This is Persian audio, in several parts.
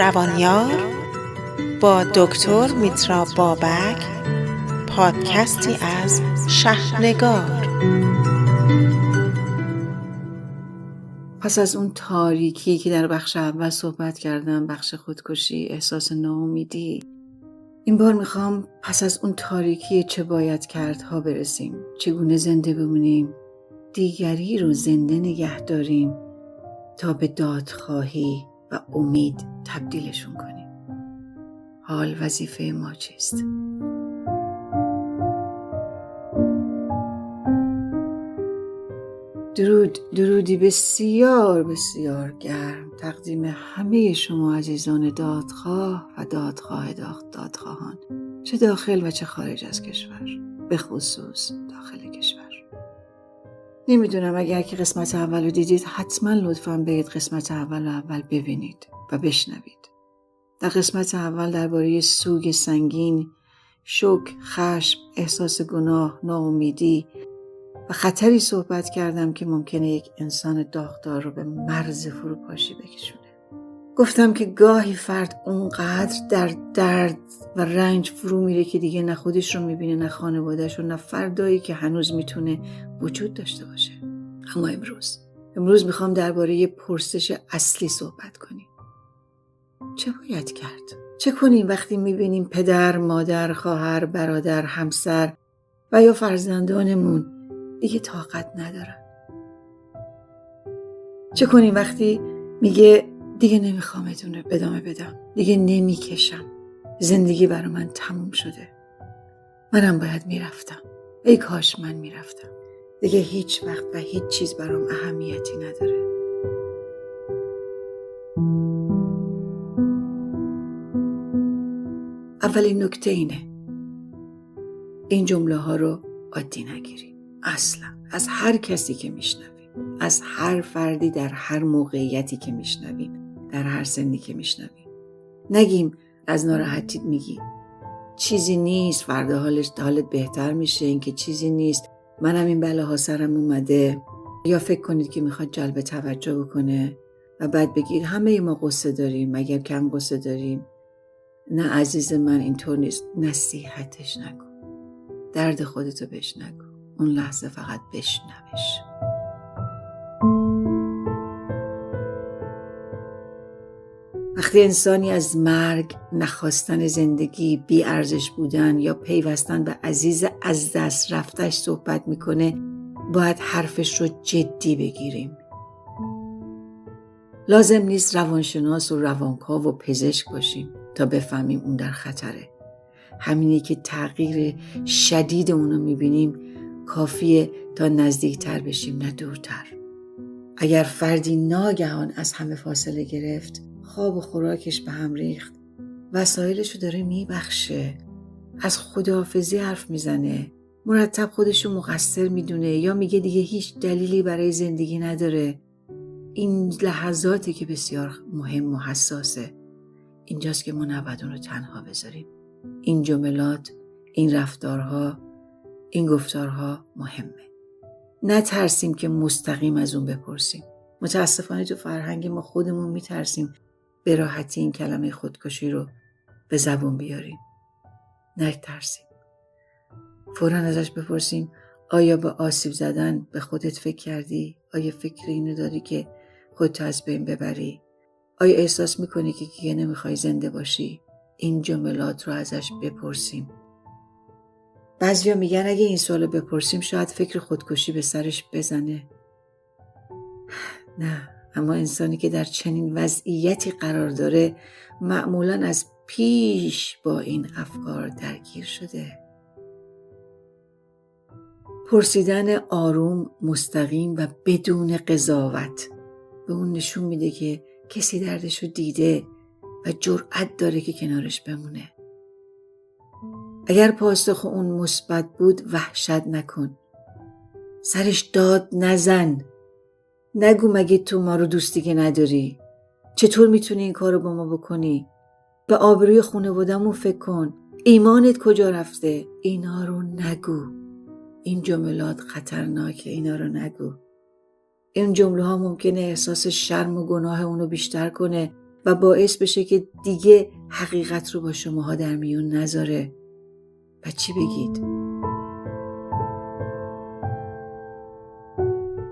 روانیار با دکتر میترا بابک، پادکستی از شهرنگار. پس از اون تاریکی که در بخش اول صحبت کردم، بخش خودکشی، احساس ناامیدی، این بار میخوام پس از اون تاریکی چه باید کردها برسیم، چگونه زنده بمونیم، دیگری رو زنده نگه داریم تا به دادخواهی و امید تبدیلشون کنیم. حال وظیفه ما چیست؟ درودی بسیار بسیار گرم تقدیم همه شما عزیزان دادخواه و دادخواهان، چه داخل و چه خارج از کشور، به خصوص داخل کشور. نمیدونم، اگر که قسمت اول رو دیدید حتما لطفاً برید قسمت اول ببینید و بشنوید. در قسمت اول درباره سوگ سنگین، شوک، خشم، احساس گناه، ناامیدی و خطری صحبت کردم که ممکنه یک انسان داغدار رو به مرز فروپاشی بکشونه. گفتم که گاهی فرد اونقدر در درد و رنج فرو میره که دیگه نه خودش رو میبینه، نه خانواده‌اش رو، نه فردایی که هنوز میتونه وجود داشته باشه. اما امروز میخوام درباره پرسش اصلی صحبت کنیم. چه باید کرد؟ چه کنیم وقتی میبینیم پدر، مادر، خواهر، برادر، همسر و یا فرزندانمون دیگه طاقت ندارن؟ چه کنیم وقتی میگه دیگه نمیخوام ادامه بدم، دیگه نمیکشم، زندگی برای من تموم شده، منم باید میرفتم، ای کاش من میرفتم، دیگه هیچ وقت و هیچ چیز برام اهمیتی نداره. اولین نکته اینه، این جمله ها رو عادی نگیریم. اصلا از هر کسی که میشنویم، از هر فردی در هر موقعیتی که میشنویم، در هر سنی که میشنویم، نگیم از ناراحتیت میگی چیزی نیست، فردا حالت بهتر میشه، این که چیزی نیست، منم این بلاها سرم اومده، یا فکر کنید که میخواد جلب توجه بکنه و بعد بگید همه ما قصه داریم، مگر کم قصه داریم؟ نه عزیز من، اینطور نیست. نصیحتش نکن، درد خودتو بهش نگو، اون لحظه فقط بشنوش. وقتی انسانی از مرگ، نخواستن زندگی، بی ارزش بودن یا پیوستن به عزیز از دست رفتش صحبت میکنه، باید حرفش رو جدی بگیریم. لازم نیست روانشناس و روانکاو و پزشک باشیم تا بفهمیم اون در خطره. همینی که تغییر شدید اونو میبینیم کافیه تا نزدیکتر بشیم، نه دورتر. اگر فردی ناگهان از همه فاصله گرفت، خواب و خوراکش به هم ریخت، وسایلشو داره میبخشه، از خداحافظی حرف میزنه، مرتب خودشو مقصر میدونه یا میگه دیگه هیچ دلیلی برای زندگی نداره، این لحظاتی که بسیار مهم و حساسه. اینجاست که ما نباید اون رو تنها بذاریم. این جملات، این رفتارها، این گفتارها مهمه. نترسیم که مستقیم از اون بپرسیم. متاسفانه تو فرهنگ ما خودمون میترسیم به راحتی این کلمه خودکشی رو به زبون بیاریم. نترسیم. فوراً ازش بپرسیم آیا به آسیب زدن به خودت فکر کردی؟ آیا فکر اینو داری که خودت از بین ببری؟ آیا احساس میکنی که دیگه نمیخوای زنده باشی؟ این جملات رو ازش بپرسیم. بعضیا میگن اگه این سوالو بپرسیم شاید فکر خودکشی به سرش بزنه. نه، اما انسانی که در چنین وضعیتی قرار داره معمولاً از پیش با این افکار درگیر شده. پرسیدن آروم، مستقیم و بدون قضاوت به اون نشون میده که کسی دردشو دیده و جرأت داره که کنارش بمونه. اگر پاسخ اون مثبت بود وحشت نکن، سرش داد نزن، نگو مگه تو ما رو دوست دیگه نداری؟ چطور میتونی این کارو با ما بکنی؟ به آبروی خانواده‌مون فکر کن، ایمانت کجا رفته؟ اینا رو نگو. این جملات خطرناکه، اینا رو نگو. این جمله ها ممکنه احساس شرم و گناه اونو بیشتر کنه و باعث بشه که دیگه حقیقت رو با شماها در میون نذاره. و چی بگید؟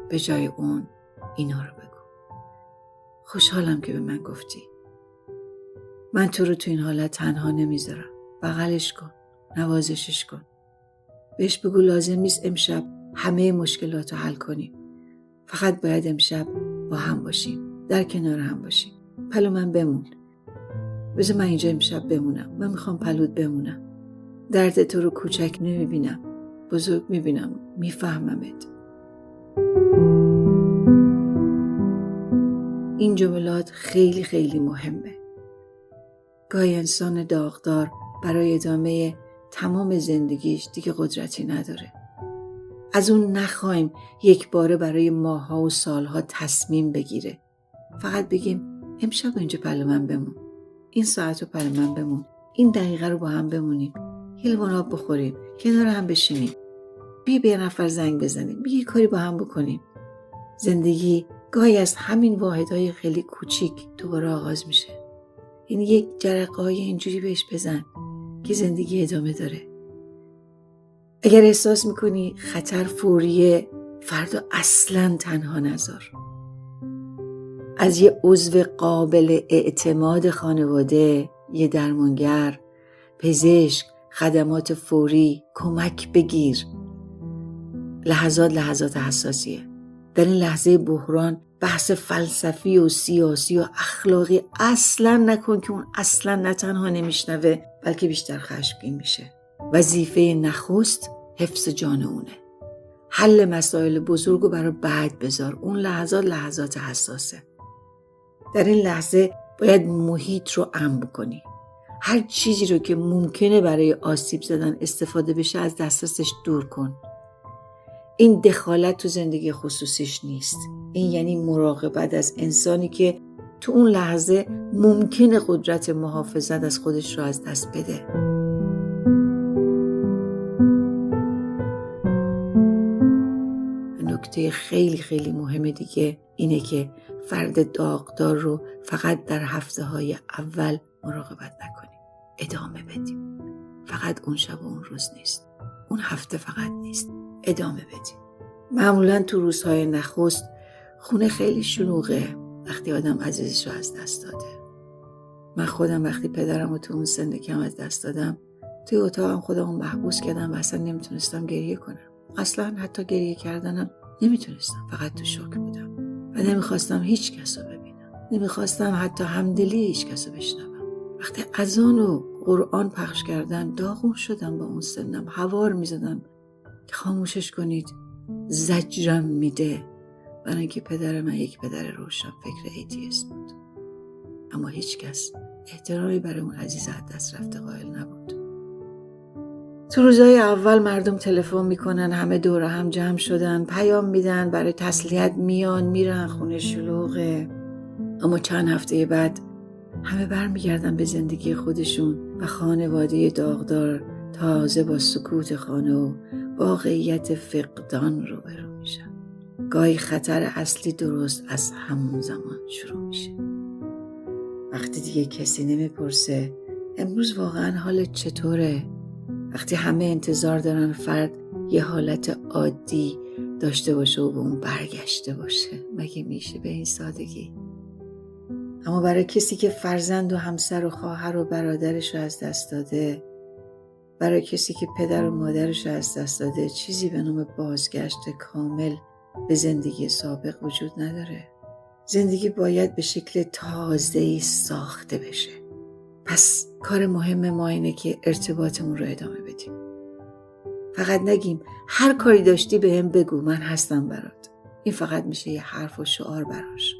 به جای اون اینا رو بگو. خوشحالم که به من گفتی. من تو رو تو این حالت تنها نمیذارم. بغلش کن. نوازشش کن. بهش بگو لازم نیست امشب همه مشکلات رو حل کنیم. فقط باید امشب با هم باشیم. در کنار هم باشیم. پلو من بمون. بذار من اینجا امشب بمونم. من میخوام پلوت بمونم. درد تو رو کوچک نمیبینم. بزرگ میبینم. میفهممت. این جملات خیلی خیلی مهمه. گاهی انسان داغدار برای ادامه تمام زندگیش دیگه قدرتی نداره. از اون نخوایم یک باره برای ماه‌ها و سالها تصمیم بگیره. فقط بگیم امشب اینجا پلو من بمون. این ساعت رو پلو من بمون. این دقیقه رو با هم بمونیم. یه لیوان آب بخوریم. کنار هم بشینیم. بیا به یه نفر زنگ بزنیم. بیا یه کاری با هم بکنیم. زندگی گاهی از همین واحدهای خیلی کوچیک دوباره آغاز میشه. این یک جرقه‌های اینجوری بهش بزن که زندگی ادامه داره. اگر احساس میکنی خطر فوریه، فردا اصلاً تنها نذار. از یه عضو قابل اعتماد خانواده، یه درمانگر، پزشک، خدمات فوری کمک بگیر. لحظات حساسیه. در این لحظه بحران بحث فلسفی و سیاسی و اخلاقی اصلاً نکن که اون اصلاً نه تنها نمیشنوه بلکه بیشتر خشمگین میشه. وظیفه نخست حفظ جان اونه. حل مسائل بزرگو برای بعد بذار. اون لحظات حساسه. در این لحظه باید محیط رو امن کنی. هر چیزی رو که ممکنه برای آسیب زدن استفاده بشه از دسترسش دور کن. این دخالت تو زندگی خصوصیش نیست. این یعنی مراقبت از انسانی که تو اون لحظه ممکنه قدرت محافظت از خودش رو از دست بده. نکته خیلی خیلی مهم دیگه اینه که فرد داغدار رو فقط در هفته‌های اول مراقبت نکنیم. ادامه بدیم. فقط اون شب و اون روز نیست. اون هفته فقط نیست. ادامه بدیم. معمولاً تو روزهای نخست خونه خیلی شلوغه وقتی آدم عزیزش رو از دست داده. من خودم وقتی پدرم رو تو اون سن کم از دست دادم توی اتاقم خودمو محبوس کردم و اصلا نمیتونستم گریه کنم. اصلا حتی گریه کردنم نمیتونستم. فقط تو شوک بودم و نمیخواستم هیچ کس رو ببینم. نمیخواستم حتی همدلی هیچ کس رو بشنوم. وقتی اذان و قرآن پخش کردن داغون شدم. با اون سنم هوار میزدم که خاموشش کنید. زجرم میده برای اینکه پدر من یک پدر روشن فکر ایتیست بود. اما هیچ کس احترامی برای اون عزیز از دست رفته قائل نبود. تو روزهای اول مردم تلفن میکنن، همه دور هم جمع شدن، پیام میدن برای تسلیت، میان میرن، خونه شلوغه. اما چند هفته بعد همه برمیگردن به زندگی خودشون و خانواده داغدار تازه با سکوت خانه و واقعیت فقدان روبرو میشن. گاهی خطر اصلی درست از همون زمان شروع میشه. وقتی دیگه کسی نمیپرسه امروز واقعا حالت چطوره؟ وقتی همه انتظار دارن فرد یه حالت عادی داشته باشه و به اون برگشته باشه. مگه میشه به این سادگی؟ اما برای کسی که فرزند و همسر و خواهر و برادرش رو از دست داده، برای کسی که پدر و مادرش رو از دست داده، چیزی به نام بازگشت کامل به زندگی سابق وجود نداره. زندگی باید به شکل تازه‌ای ساخته بشه. پس کار مهم ما اینه که ارتباطمون رو ادامه بدیم. فقط نگیم هر کاری داشتی به هم بگو، من هستم برات. این فقط میشه یه حرف و شعار براش.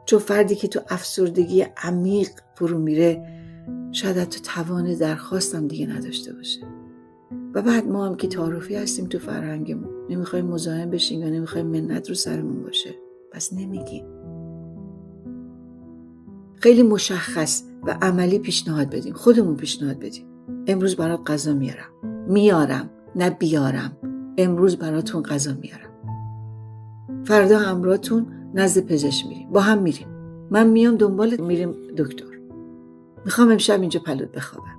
چون فردی که تو افسردگی عمیق فرو میره شاید تو توان درخواستم دیگه نداشته باشه. و بعد ما هم که تعارفی هستیم تو فرهنگمون، نمیخوایم مزاحم بشیم یا نمیخوایم منت رو سرمون باشه، پس نمیگیم. خیلی مشخص و عملی پیشنهاد بدیم. خودمون پیشنهاد بدیم. امروز برات غذا میارم، نه بیارم. امروز براتون غذا میارم. فردا همراهتون نزد پزشک میریم. با هم میریم. من میام دنبالت، میریم دکتر. میخوام امشب اینجا پلوت بخوابم.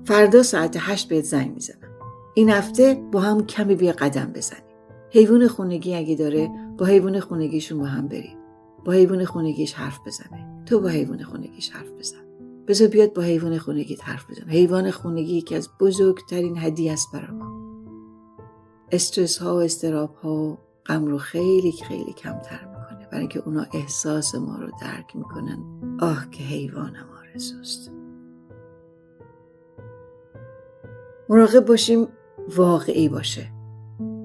فردا ساعت 8 بهت زنگ میزنم. این هفته با هم کمی بیا قدم بزنیم. حیوان خونگی اگه داره با حیوان خونگیشون با هم بریم. با حیوان خونگیش حرف بزنه. تو با حیوان خونگیش حرف بزن. بذار بیاد با حیوان خونگیت حرف بزن. حیوان خونگی یکی از بزرگترین هدیه است برای ما. استرس ها و اضطراب ها و غم رو خیلی خیلی کمتر میکنه، برای اینکه اونا احساس ما رو درک میکنن. آه که حیوانم آرزوست. مراقب باشیم واقعی باشه.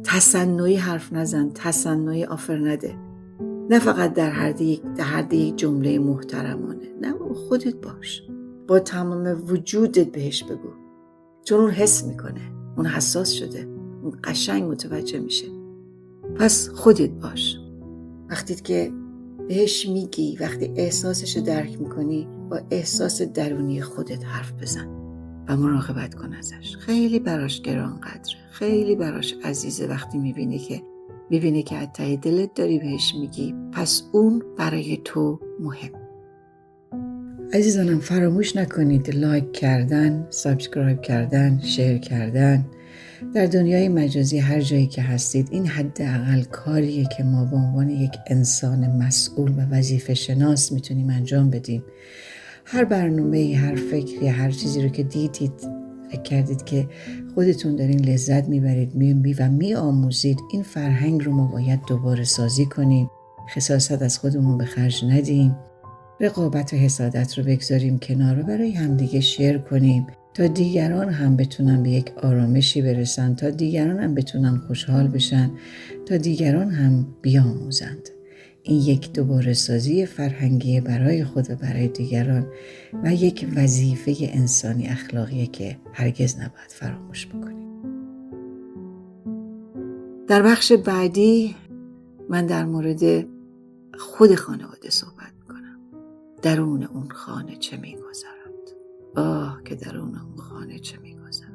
تصنعی حرف نزن، تصنعی آفر نده. نه فقط در حد یک جمله محترمانه، نه خودت باش. با تمام وجودت بهش بگو، چون اون حس میکنه، اون حساس شده، اون قشنگ متوجه میشه. پس خودت باش. وقتی که بهش میگی، وقتی احساسش رو درک میکنی، با احساس درونی خودت حرف بزن و مراقبت کن ازش. خیلی براش گران قدره، خیلی براش عزیزه. وقتی میبینه که از ته دلت داری بهش میگی، پس اون برای تو مهم. عزیزانم فراموش نکنید لایک کردن، سابسکرایب کردن، شیر کردن. در دنیای مجازی هر جایی که هستید، این حداقل کاریه که ما به عنوان یک انسان مسئول و وظیفه شناس میتونیم انجام بدیم. هر برنامه‌ای، هر فکری، هر چیزی رو که دیدید، فکر کردید که خودتون دارین لذت میبرید و میآموزید، این فرهنگ رو ما باید دوباره سازی کنیم. خساست از خودمون به خرج ندیم. رقابت و حسادت رو بگذاریم کنار و برای همدیگه شیر کنیم تا دیگران هم بتونن به یک آرامشی برسن، تا دیگران هم بتونن خوشحال بشن، تا دیگران هم بیاموزند. این یک دوباره سازی فرهنگی برای خود و برای دیگران و یک وظیفه انسانی اخلاقیه که هرگز نباید فراموش بکنیم. در بخش بعدی من در مورد خود خانواده صحبت میکنم. درون اون خانه چه میگذرد؟ آه که درون اون خانه چه میگذرد.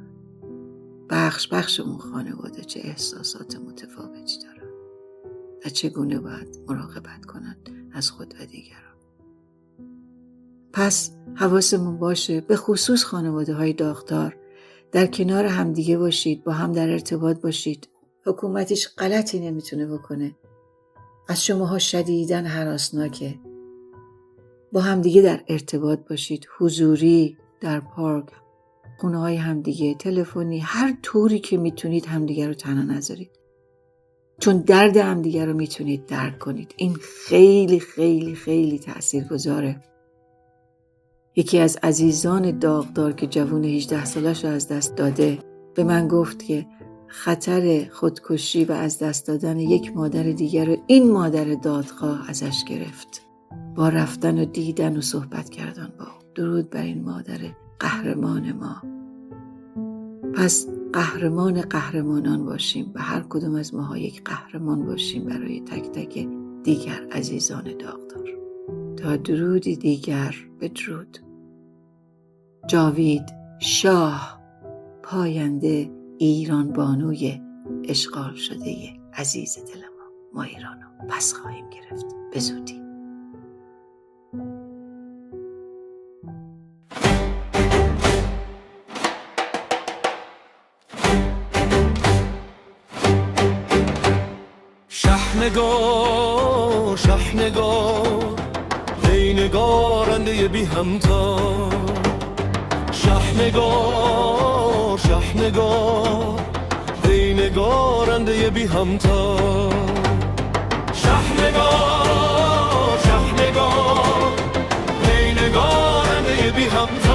بخش اون خانواده چه احساسات متفاوتی دارن و چگونه باید مراقبت کنند از خود و دیگران. پس حواسمون باشه، به خصوص خانواده های داغدار، در کنار همدیگه باشید، با هم در ارتباط باشید. حکومتش غلطی نمیتونه بکنه. از شماها شدیداً هراسناکه. با همدیگه در ارتباط باشید، حضوری، در پارک، خونه های همدیگه، تلفنی، هر طوری که میتونید همدیگه رو تنها نذارید. چون درد همدیگه رو میتونید درک کنید. این خیلی خیلی خیلی تاثیرگذاره. یکی از عزیزان داغدار که جوون 18 سالش رو از دست داده به من گفت که خطر خودکشی و از دست دادن یک مادر دیگر رو این مادر دادخواه ازش گرفت. با رفتن و دیدن و صحبت کردن با درود بر این مادر قهرمان ما. پس قهرمانان باشیم و هر کدوم از ماها یک قهرمان باشیم برای تک تک دیگر عزیزان داغدار. تا درودی دیگر بدرود. جاوید شاه، پاینده ایران بانوی اشغال شده عزیز دل ما ایرانو پس خواهیم گرفت به زودی. شهنگار ای نگارنده بی همتا. شهنگار ای نگارنده بی همتا. شهنگار ای نگارنده بی همتا.